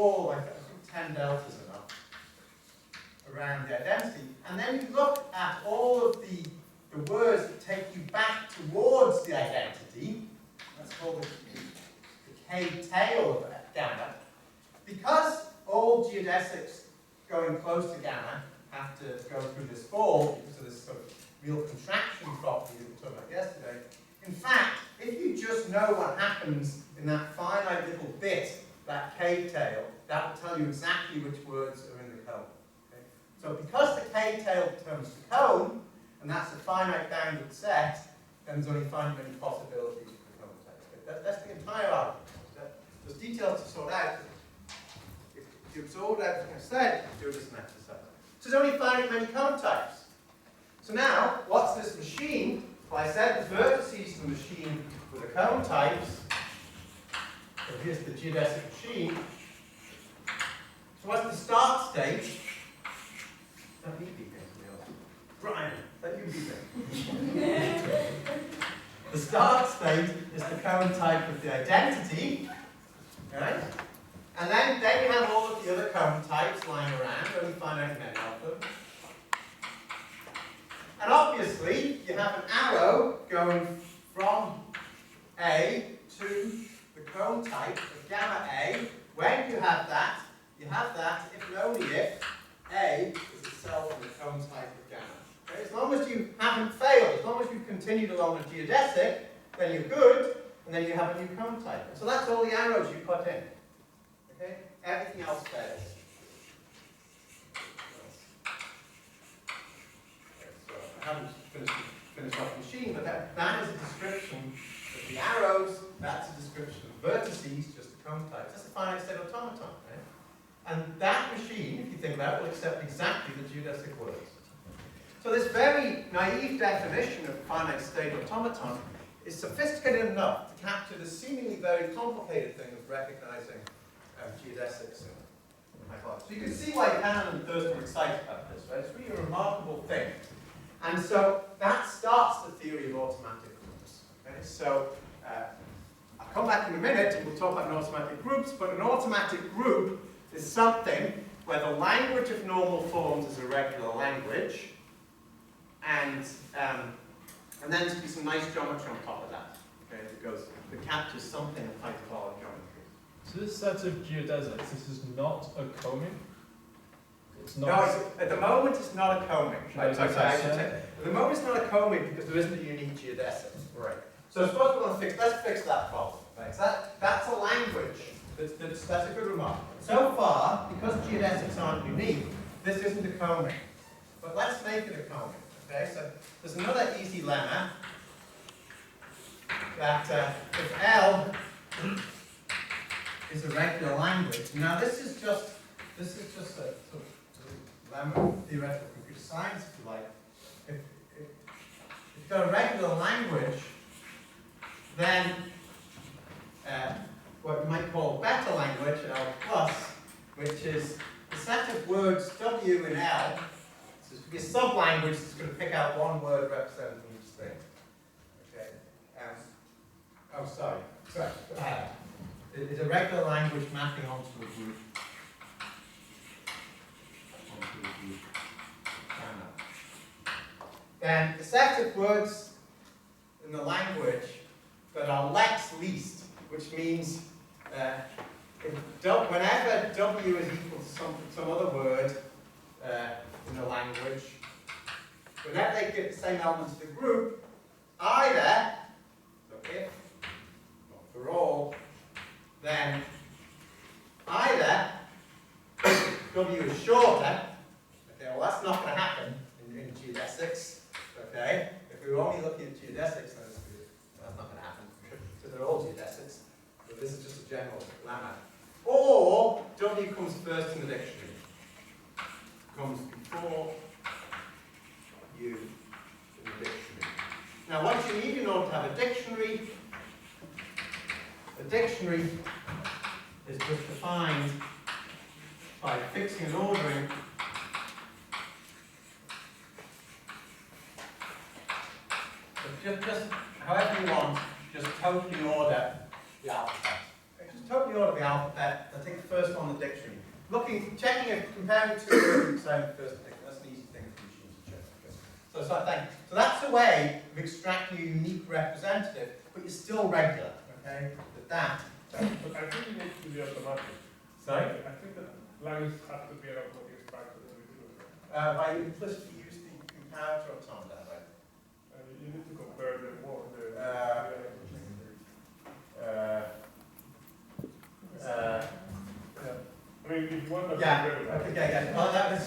all, like, I think 10 deltas enough around the identity. And then you look at all of the words that take you back towards the identity. That's called the K tail of gamma. Because all geodesics going close to gamma have to go through this fold because of this sort of real contraction property that we talked about yesterday. In fact, if you just know what happens in that finite little bit, that K tail, that will tell you exactly which words are in the cone. Okay? So because the K tail determines the cone, and that's a finite bounded set, then there's only finite many possibilities for the cone type. That's the entire argument. There's details to sort out. If you absorb everything I said, do this an exercise. So there's only finite many cone types. So now, what's this machine? Well, I said the vertices of the machine were the cone types. So here's the geodesic machine. So what's the start state? Don't need beeping. Brian, let you beeping. The start state is the cone type of the identity. Right? And then you have all of the other cone types lying around, only finite many of them. And obviously, you have an arrow going from A to the cone type of gamma A. When you have that if and only if A is itself in the cone type of gamma. Okay? As long as you haven't failed, as long as you've continued along a geodesic, then you're good, and then you have a new cone type. And so that's all the arrows you put in. Okay? Everything else fails. So I haven't finished off the machine, but that is a description of the arrows. That's a description of vertices, just the cone types. That's a finite state automaton, right? And that machine, if you think about it, will accept exactly the geodesic words. So this very naive definition of finite state automaton is sophisticated enough to capture the seemingly very complicated thing of recognizing geodesics in hypothesis. So you can see why Cannon and Thurston were excited about this, right? It's really a remarkable thing. And so that starts the theory of automatic groups. Okay? So I'll come back in a minute and we'll talk about automatic groups, but an automatic group is something where the language of normal forms is a regular language, and then there's be some nice geometry on top of that. Okay, that captures something of hyperbolic geometry. So this set of geodesics, this is not a combing? It's not. No, at the moment it's not a combing. At the moment it's not a combing because there isn't a unique geodesic. Right. So suppose we want to let's fix that problem. Right. So that's a language. That's a good remark. So far, because geodesics aren't unique, this isn't a combing. But let's make it a combing. Okay, so there's another easy lemma that if L is a regular language. Now this is just a sort of lemma of theoretical computer science, if you like. If you've got a regular language, then what we might call beta language, L plus, which is the set of words W and L. So it's going to be a sub-language that's going to pick out one word representing each thing. Okay. Oh, sorry. It's a regular language mapping onto a group. Then the set of words in the language that are lex least, which means whenever W is equal to some other word in the language, whenever they give the same elements to the group, either, so if, not for all, then either W is shorter, okay, well that's not going to happen in geodesics, okay? If we were only looking at geodesics, then that's not going to happen, because they're all geodesics, but this is just a general lemma. Or W comes first in the dictionary, comes before U in the dictionary. Now what you need in order to have a dictionary is just defined by fixing and ordering just however you want, just totally order the alphabet. Okay, just totally order the alphabet. I take the first one in the dictionary. Checking if, comparing two words in the first dictionary. That's an easy thing for machines to check. Okay. So that's a way of extracting a unique representative, but you're still regular. Okay, with that. I think it needs to be automatic. Sorry? I think that language has to be an automatic extractor. By implicitly use the comparator automata, right? You need to compare the more. I mean, if you want to yeah. compare that. Okay, yeah. Oh, that was.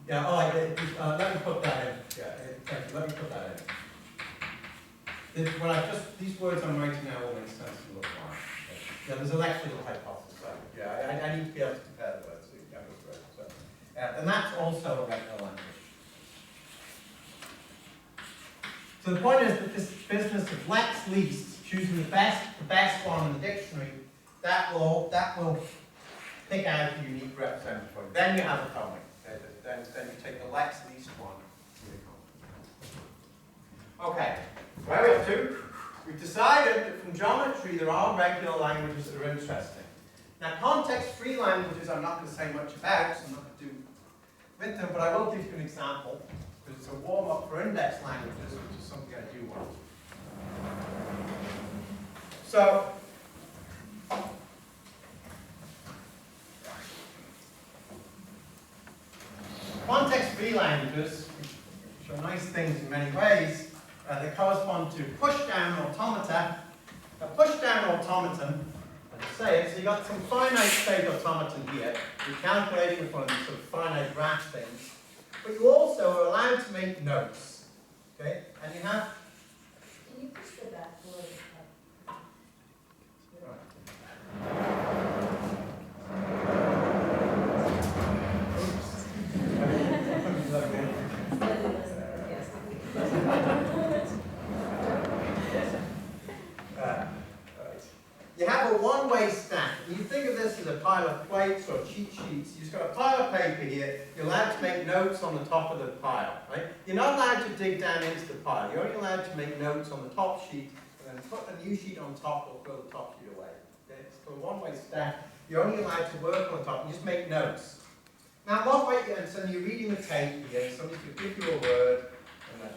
Yeah. Oh, I did. Let me put that in. Yeah. Thank you. Let me put that in. When I just these words I'm writing now all make sense to look like. Yeah. There's an actual hypothesis. Right? Yeah. I need to be able to compare the words. Yeah. So, and that's also a regular language. So the point is that this business of lex least, choosing the best one in the dictionary, that will pick out a unique representative for you. Then you have a comic. Okay? Then you take the lex least one. Okay, where are we up to? We've decided that from geometry there are regular languages that are interesting. Now context-free languages I'm not going to say much about, so I'm not going to do with them, but I will give you an example, because it's a warm-up for index languages, which is something I do want. So, context-free languages, which are nice things in many ways, they correspond to push-down automata. A push-down automaton, as I say, so you've got some finite state automaton here. You're calculating with one of these sort of finite graph things. But you also are allowed to make notes. Okay? And you have. Can you push the back forward? You have a one-way stack. You think of this as a pile of plates or cheat sheets. You've just got a pile of paper here. You're allowed to make notes on the top of the pile. Right? You're not allowed to dig down into the pile. You're only allowed to make notes on the top sheet and then put a new sheet on top or throw the top sheet away. Okay? It's a one-way stack. You're only allowed to work on the top. You just make notes. Now, what way? And so you're reading the tape here. Somebody's going to give you a word, and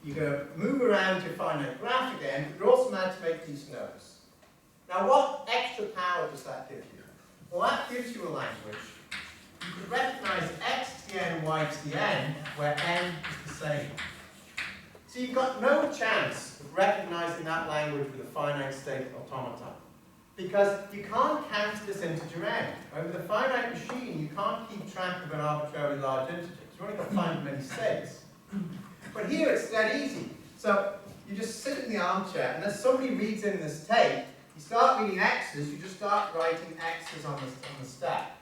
you're going to move around your finite graph again. But you're also allowed to make these notes. Now, what extra power does that give you? Well, that gives you a language. You could recognize x to the n, y to the n, where n is the same. So you've got no chance of recognizing that language with a finite state automaton. Because you can't count this integer n. Right? With a finite machine, you can't keep track of an arbitrarily large integer. You've only got to find many states. But here it's dead easy. So you just sit in the armchair, and as somebody reads in this tape, you start reading x's, you just start writing x's on the stack.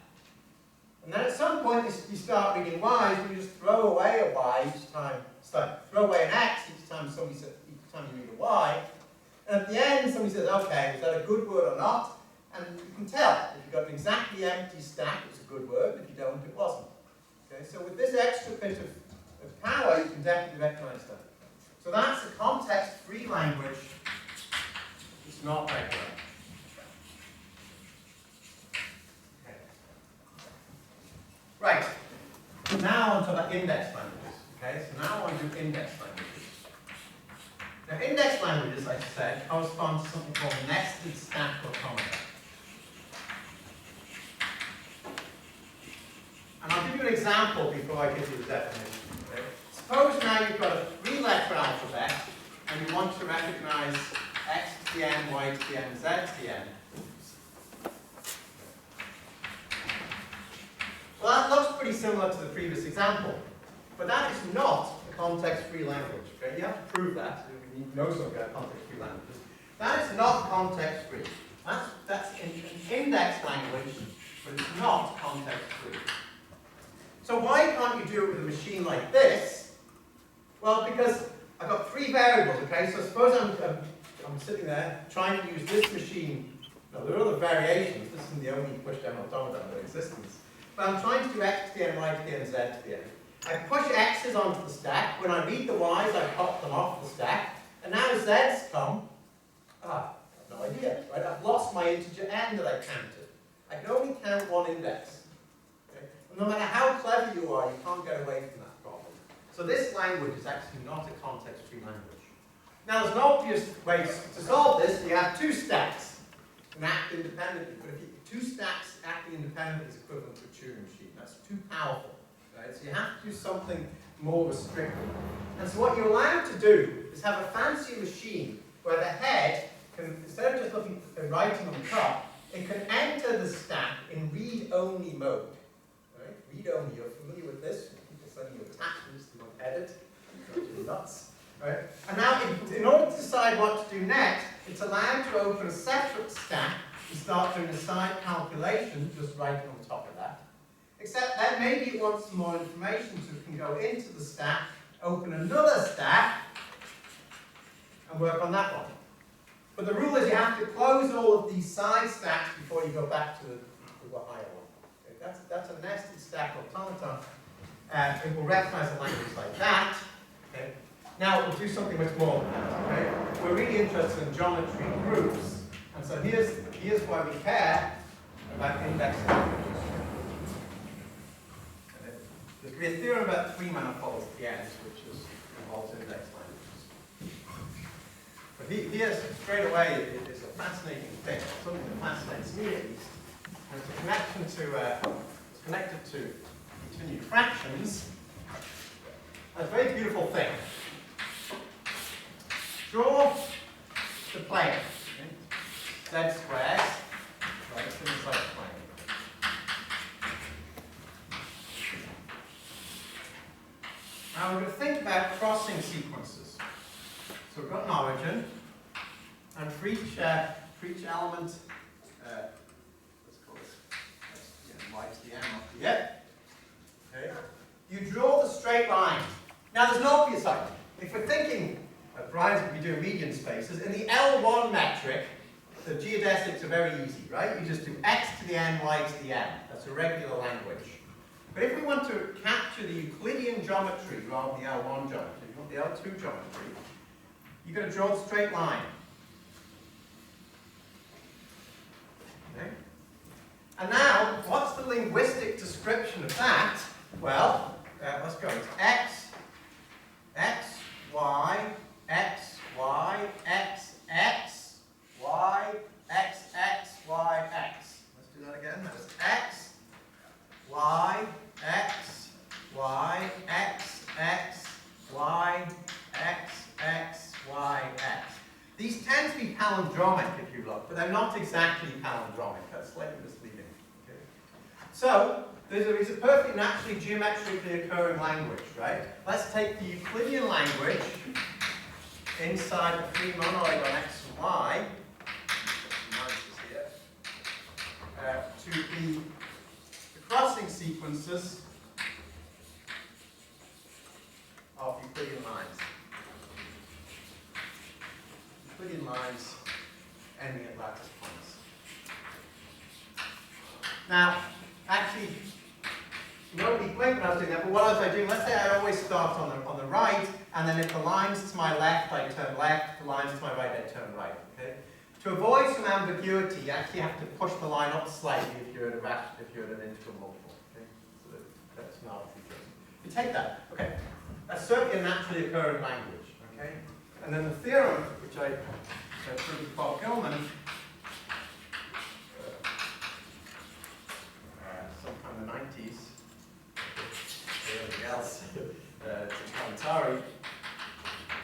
And then at some point you start reading y's, and you just throw away a y each time. Throw away an x each time you read a y. And at the end somebody says, okay, was that a good word or not? And you can tell. If you've got an exactly empty stack, it's a good word. If you don't, it wasn't. Okay, so with this extra bit of power, you can definitely recognize that. So that's a context-free language. It's not regular. Okay. Right. Now on to the index languages. Okay, so now on to index languages. Now index languages, like I said, correspond to something called nested stack automata. And I'll give you an example before I give you the definition. Okay? Suppose now you've got a 3-letter alphabet and you want to recognize x to the n, y to the n, z to the n. Well, that looks pretty similar to the previous example, but that is not a context-free language. Okay? You have to prove that. You need to know something about context-free languages. That is not context-free. That's an index language, but it's not context-free. So why can't you do it with a machine like this? Well, because I've got 3 variables. Okay, so suppose I'm sitting there trying to use this machine. Now, there are other variations. This isn't the only push-down automaton in existence. But I'm trying to do x to the n, y to the n, z to the n. I push x's onto the stack. When I read the y's, I pop them off the stack. And now z's come. Not no idea, right? I've lost my integer n that I counted. I can only count one index. Okay? No matter how clever you are, you can't get away from that problem. So this language is actually not a context-free language. Now there's an obvious way to solve this. You have two stacks and act independently. But if two stacks acting independently is equivalent to a Turing machine. That's too powerful. Right? So you have to do something more restrictive. And so what you're allowed to do is have a fancy machine where the head can, instead of just looking and writing on top, it can enter the stack in read-only mode. Right? Read-only, you're familiar with this? People sending you attachments to not edit. It's nuts. Right? And now, in order to decide what to do next, it's allowed to open a separate stack and start doing a side calculation, just writing on top of that. Except that maybe it wants some more information, so it can go into the stack, open another stack, and work on that one. But the rule is you have to close all of these side stacks before you go back to the higher one. Okay, that's a nested stack automaton. It will recognize a language like that. Okay. Now we'll do something much more than that. Okay? We're really interested in geometry and groups, and so here's why we care about indexed languages. There's going to be a theorem about three manifolds at the end, which involves indexed languages. But here's, straight away, it is a fascinating thing, something that fascinates me at least. And it's connected to continued fractions. And it's a very beautiful thing. Draw the plane, okay? Z squares, right, it's inside the plane. Now we're going to think about crossing sequences. So we've got an origin, and for each element, let's call this y to the m up to the n. Okay. You draw the straight line. Now there's an obvious item. If we're thinking, Brian's going to be doing median spaces, in the L1 metric, the geodesics are very easy, right? You just do x to the n, y to the n. That's a regular language. But if we want to capture the Euclidean geometry rather than the L1 geometry, you want the L2 geometry, you've got to draw the straight line. Okay? And now, what's the linguistic description of that? Well, let's go. It's x, y, x, y, x, x, y, x, x, y, x. Let's do that again. That's x, y, x, y, x, x, y, x, x, y, x. These tend to be palindromic if you look, but they're not exactly palindromic. That's slightly misleading. Okay. So, there's a perfectly naturally geometrically occurring language, right? Let's take the Euclidean language inside the free monoid on x and y, to be the crossing sequences of Euclidean lines. Euclidean lines ending at lattice points. Now, actually, nobody blinked when I was doing that, but what was I doing? Let's say I always start on the right, and then if the line's to my left, I turn left, if the line's to my right, I turn right. Okay? To avoid some ambiguity, you actually have to push the line up slightly if you're at an integral multiple. Okay? So that's an arbitrary choice. You take that. Okay. That's certainly a naturally occurring language. Okay? And then the theorem, which I proved with Bob Gilman, sometime in the 90s, everything else, Kantari,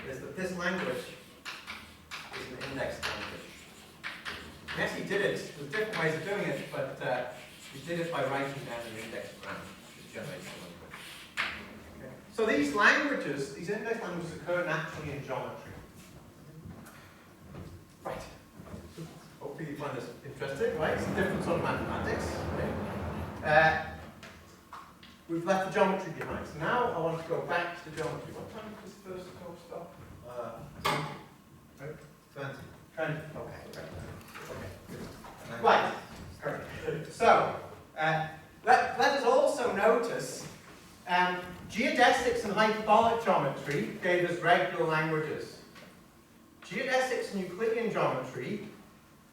is that this language is an indexed language. We actually did it, there's different ways of doing it, but we did it by writing down an index grammar to generate the language. Okay. So these languages, these index languages occur naturally in geometry. Right. Hopefully you find this interesting, right? It's a different sort of mathematics. Okay. We've left the geometry behind. So now I want to go back to the geometry. What time does this first talk stop? 20. Okay. Right. So, let us also notice geodesics and hyperbolic geometry gave us regular languages. Geodesics and Euclidean geometry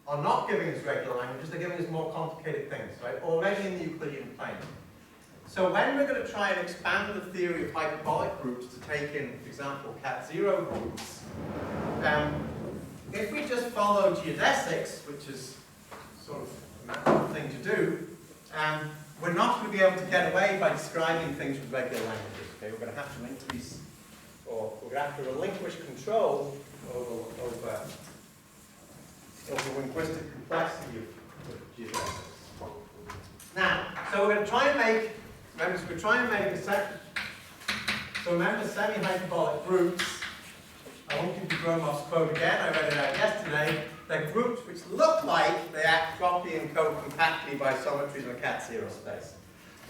are not giving us regular languages, they're giving us more complicated things, right? Already in the Euclidean plane. So when we're going to try and expand the theory of hyperbolic groups to take in, for example, cat-zero groups, if we just follow geodesics, which is sort of a natural thing to do, we're not going to be able to get away by describing things with regular languages. Okay? We're going to have to increase, or we're going to have to relinquish control over linguistic complexity of geodesics. Now, so we're going to try and make, remember semi-hyperbolic groups. I won't give you Gromov's quote again, I read it out yesterday. They're groups which look like they act properly and co-compactly by isometries in a cat-zero space.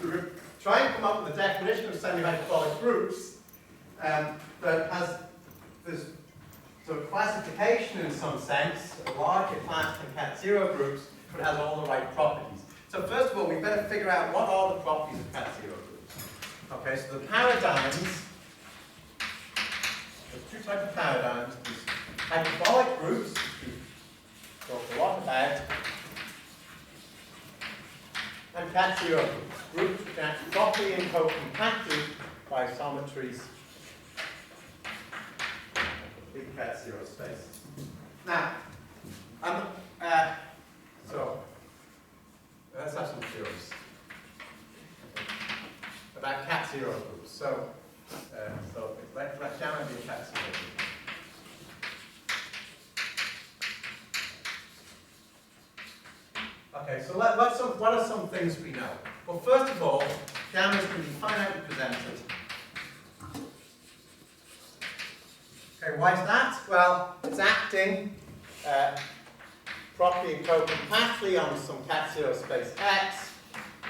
We're going to try and come up with a definition of semi-hyperbolic groups that has this sort of classification in some sense, a larger class than cat-zero groups, but has all the right properties. So first of all, we better figure out what are the properties of cat-zero groups. Okay, so the paradigms, there's two types of paradigms. There's hyperbolic groups, which we've talked a lot about, and cat-zero groups, which act properly and co-compactly by isometries in cat-zero space. Now, so let's have some theories about cat-zero groups. So let gamma be a cat-zero group. Okay, so what are some things we know? Well, first of all, gammas can be finitely presented. Okay, why is that? Well, it's acting properly and co-compactly on some cat-zero space X.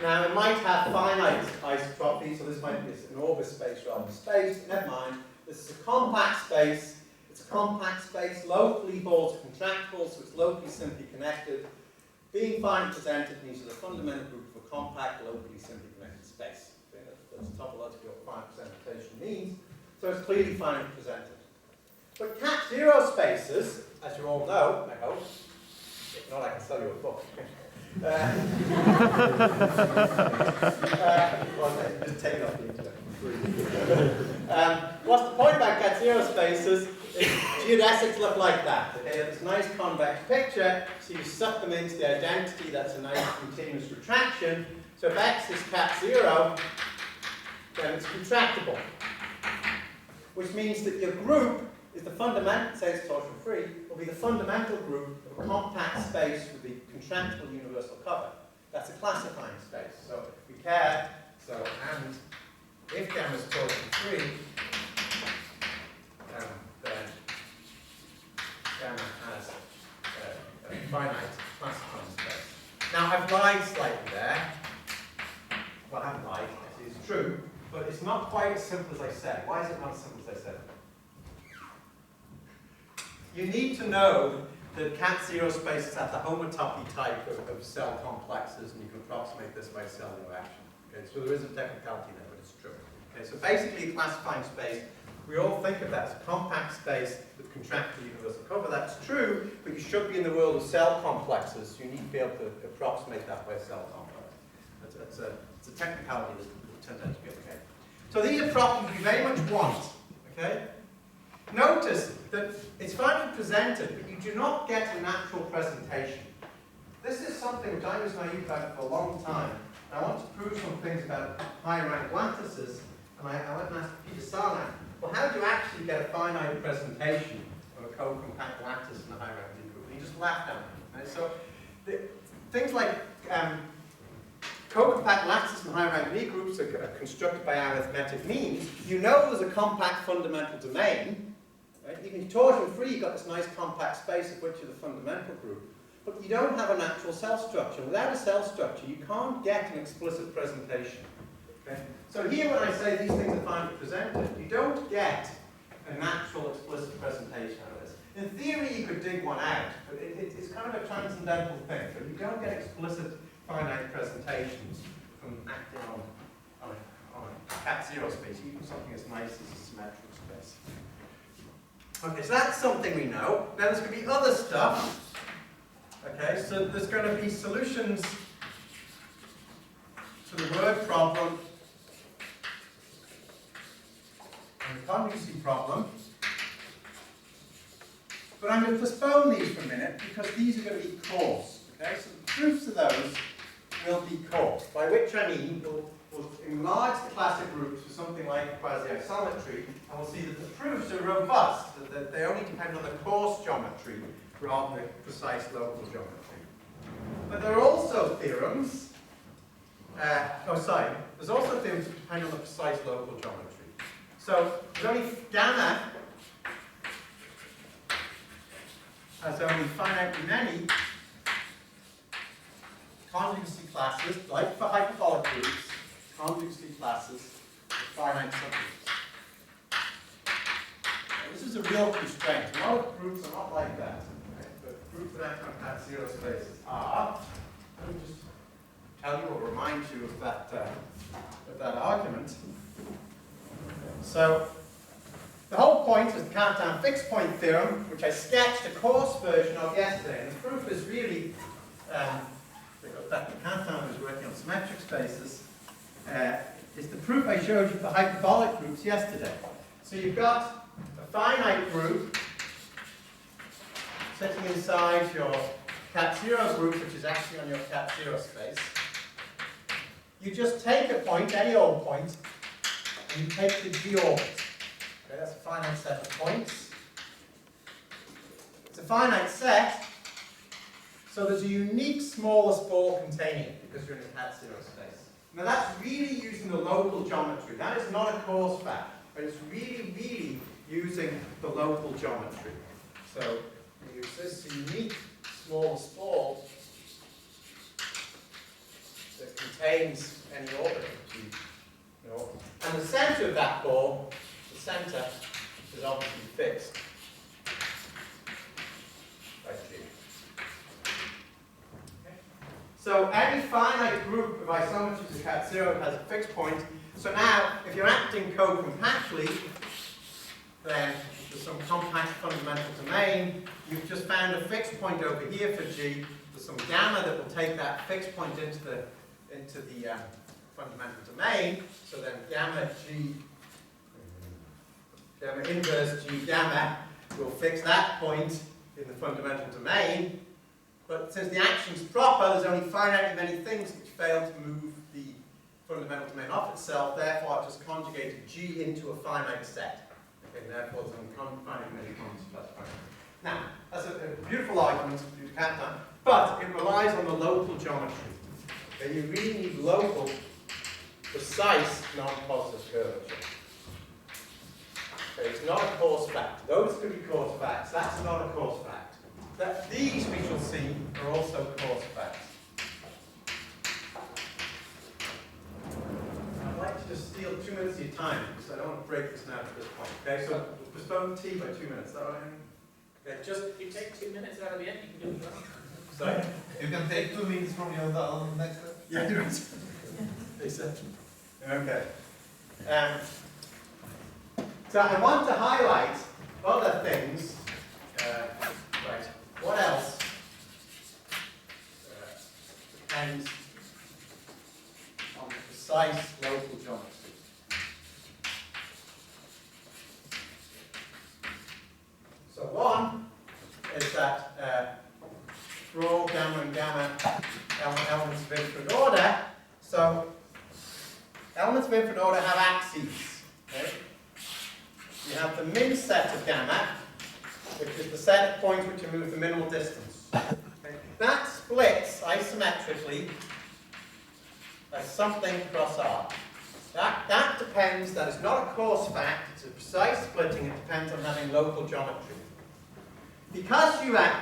Now, it might have finite isotropy, so this might be an orbit space rather than space. Never mind. This is a compact space. It's a compact space. Locally, balls are contractible, so it's locally simply connected. Being finitely presented means it's a fundamental group of a compact, locally simply connected space. Okay, that's topologically what finite presentation means. So it's clearly finitely presented. But cat-zero spaces, as you all know, I hope, if not, I can sell you a book. Just take it off the internet. What's the point about cat-zero spaces? Geodesics look like that. Okay, it's a nice convex picture, so you suck them into the identity, that's a nice continuous retraction. So if X is cat-zero, then it's contractible. Which means that your group is the fundamental, say it's torsion-free, will be the fundamental group of a compact space with the contractible universal cover. That's a classifying space. So if we care, and if gamma is torsion-free, then gamma has a finite classifying space. Now I've lied slightly there. Well, I haven't lied, it is true, but it's not quite as simple as I said. Why is it not as simple as I said? You need to know that cat-zero spaces have the homotopy type of cell complexes, and you can approximate this by cell interaction. Okay, so there is a technicality there, but it's true. Okay, so basically, a classifying space, we all think of that as a compact space with contractible universal cover. That's true, but you should be in the world of cell complexes, so you need to be able to approximate that by a cell complex. It's a technicality that turns out to be okay. So these are properties we very much want. Okay. Notice that it's finally presented, but you do not get a natural presentation. This is something which I was naive about for a long time. And I want to prove some things about high-rank lattices, and I went and asked Peter Sarnak, well, how do you actually get a finite presentation of a co-compact lattice in a high-rank D group? And he just laughed at me. Right? So things like co-compact lattices and high-rank D groups are constructed by arithmetic means. You know there's a compact fundamental domain. Right? Even torsion-free, you've got this nice compact space of which is the fundamental group. But you don't have a natural cell structure. Without a cell structure, you can't get an explicit presentation. Okay? So here when I say these things are finally presented, you don't get a natural explicit presentation out of this. In theory, you could dig one out, but it's kind of a transcendental thing. But you don't get explicit finite presentations from acting on a cat-zero space, even something as nice as a symmetrical space. Okay, so that's something we know. Now there's going to be other stuff. Okay, so there's going to be solutions to the word problem and the conjugacy problem. But I'm going to postpone these for a minute because these are going to be coarse. Okay, so the proofs of those will be coarse, by which I mean we'll enlarge the classic groups for something like quasi-isometry, and we'll see that the proofs are robust, that they only depend on the coarse geometry rather than the precise local geometry. But there are also theorems, there's also theorems that depend on the precise local geometry. So there's only gamma has only finitely many conjugacy classes, like for hyperbolic groups, conjugacy classes with finite subgroups. Now, this is a real constraint. A lot of groups are not like that. Okay? But groups that act on hat zero spaces are. Let me just tell you or remind you of that argument. So the whole point is the countdown fixed point theorem, which I sketched a coarse version of yesterday. And the proof is really, that the countdown was working on symmetric spaces, is the proof I showed you for hyperbolic groups yesterday. So you've got a finite group sitting inside your cat zero group, which is actually on your cat zero space. You just take a point, any old point, and you take the G orbit. Okay, that's a finite set of points. It's a finite set, so there's a unique smallest ball containing it because you're in a cat zero space. Now that's really using the local geometry. That is not a coarse fact, but it's really using the local geometry. So we use this unique smallest ball that contains any orbit of G. And the center of that ball, the center, is obviously fixed by G. Okay. So any finite group of isometries of cat zero has a fixed point. So now, if you're acting co-compactly, then there's some compact fundamental domain. You've just found a fixed point over here for G. There's some gamma that will take that fixed point into the fundamental domain. So then gamma inverse G gamma will fix that point in the fundamental domain. But since the action's proper, there's only finitely many things which fail to move the fundamental domain off itself. Therefore, I've just conjugated G into a finite set. Okay, therefore, there's only finitely many points plus finite. Now, that's a beautiful argument due to countdown, but it relies on the local geometry. Okay, you really need local, precise, non-positive curvature. Okay, it's not a coarse fact. Those could be coarse facts. That's not a coarse fact. These, we shall see, are also coarse facts. I'd like to just steal 2 minutes of your time, because I don't want to break this now at this point. Okay, so we'll postpone tea by 2 minutes. Is that all right? Okay, just If you take 2 minutes out of the end, you can do it. sorry. You can take 2 minutes from your next step. Yeah, do it. They said. Okay. So I want to highlight other things. Right. What else depends on the precise local geometry? So one is that for all gamma and gamma elements of infinite order, so elements of infinite order have axes. Okay? You have the min set of gamma, which is the set of points which move the minimal distance. Okay? That splits isometrically as something cross R. That depends, that is not a coarse fact, it's a precise splitting, it depends on having local geometry. Because you have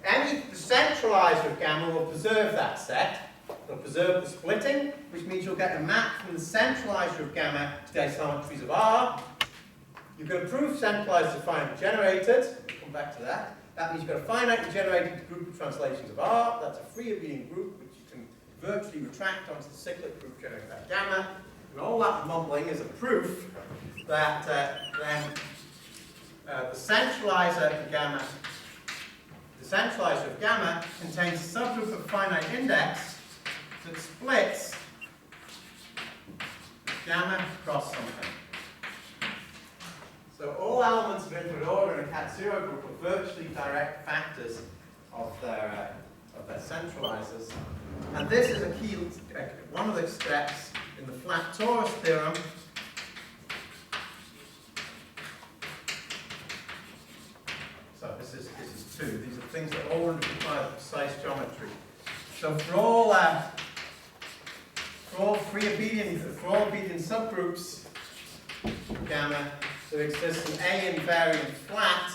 the centralizer of gamma will preserve that set, it'll preserve the splitting, which means you'll get a map from the centralizer of gamma to the isometries of R. You can prove centralizers are finitely generated. We'll come back to that. That means you've got a finitely generated group of translations of R. That's a free-reading group which you can virtually retract onto the cyclic group generated by gamma. And all that mumbling is a proof that the centralizer in gamma, the centralizer of gamma contains a subgroup of finite index that splits gamma across something. So all elements of infinite order in a cat zero group are virtually direct factors of their centralizers. And this is a key, one of the steps in the flat torus theorem. So this is two. These are things that all require precise geometry. So for all abelian subgroups of gamma, there exists an A invariant flat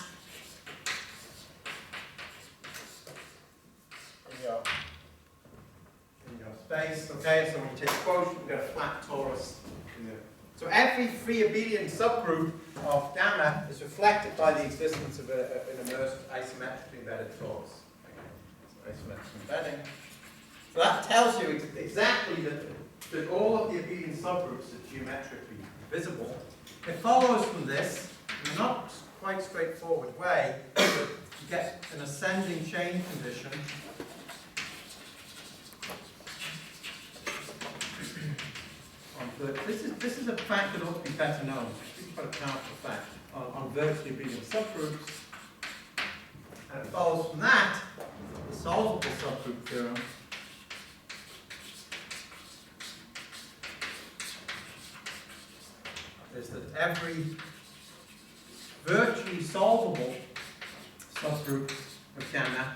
in your space. Okay, so when you take quotient, you get a flat torus. So every free abelian subgroup of gamma is reflected by the existence of an immersed isometrically embedded torus. Okay. So isometric embedding. So that tells you exactly that all of the abelian subgroups are geometrically visible. It follows from this, in a not quite straightforward way, that you get an ascending chain condition this is a fact that ought to be better known. It's quite a powerful fact on virtually abelian subgroups. And it follows from that, the solvable subgroup theorem is that every virtually solvable subgroup of gamma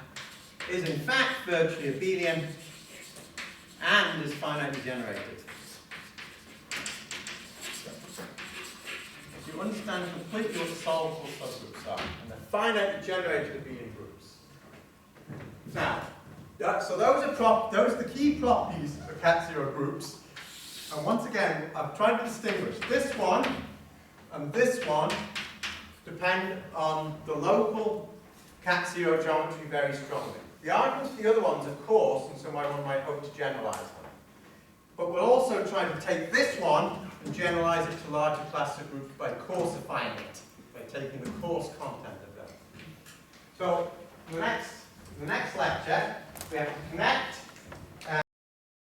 is in fact virtually abelian and is finitely generated. You understand completely what the solvable subgroups are, and they're finitely generated abelian groups. Now, so those are the key properties of cat zero groups. And once again, I've tried to distinguish this one and this one depend on the local cat zero geometry very strongly. The arguments for the other ones are coarse, and so one might hope to generalize them. But we'll also try to take this one and generalize it to larger cluster groups by coarsifying it, by taking the coarse content of them. So in the next lecture, we have to connect